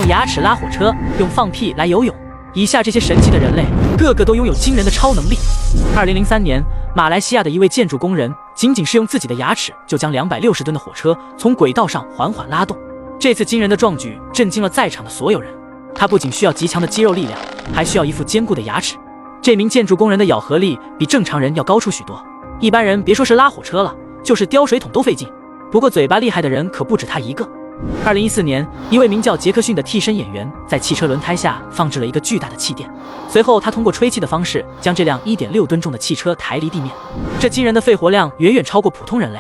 用牙齿拉火车，用放屁来游泳。以下这些神奇的人类，个个都拥有惊人的超能力。2003年，马来西亚的一位建筑工人，仅是用自己的牙齿，就将260吨的火车从轨道上缓缓拉动。这次惊人的壮举震惊了在场的所有人。他不仅需要极强的肌肉力量，还需要一副坚固的牙齿。这名建筑工人的咬合力比正常人要高出许多，一般人别说是拉火车了，就是叼水桶都费劲。不过嘴巴厉害的人可不止他一个。2014年，一位名叫杰克逊的替身演员在汽车轮胎下放置了一个巨大的气垫，随后他通过吹气的方式将这辆1.6吨重的汽车抬离地面。这惊人的肺活量远远超过普通人类，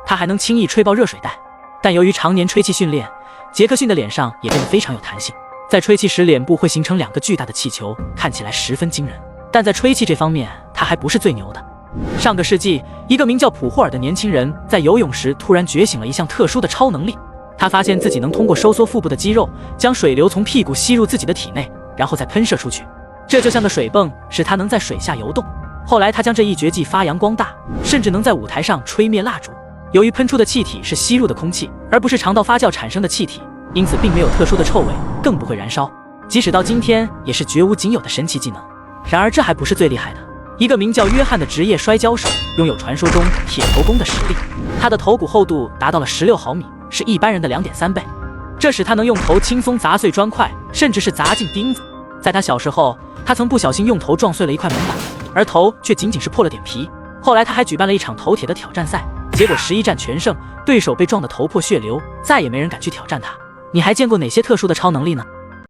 他还能轻易吹爆热水袋。但由于常年吹气训练，杰克逊的脸上也变得非常有弹性，在吹气时脸部会形成2个巨大的气球，看起来十分惊人。但在吹气这方面，他还不是最牛的。上个世纪，一个名叫普霍尔的年轻人在游泳时突然觉醒了一项特殊的超能力。他发现自己能通过收缩腹部的肌肉，将水流从屁股吸入自己的体内，然后再喷射出去。这就像个水泵，使他能在水下游动。后来他将这一绝技发扬光大，甚至能在舞台上吹灭蜡烛。由于喷出的气体是吸入的空气，而不是肠道发酵产生的气体，因此并没有特殊的臭味，更不会燃烧。即使到今天，也是绝无仅有的神奇技能。然而这还不是最厉害的。一个名叫约翰的职业摔跤手，拥有传说中铁头功的实力。他的头骨厚度达到了16毫米，是一般人的2.3倍，这使他能用头轻松砸碎砖块，甚至是砸进钉子。在他小时候，他曾不小心用头撞碎了一块门板，而头却仅是破了点皮。后来他还举办了一场头铁的挑战赛，结果11战全胜，对手被撞得头破血流，再也没人敢去挑战他。你还见过哪些特殊的超能力呢？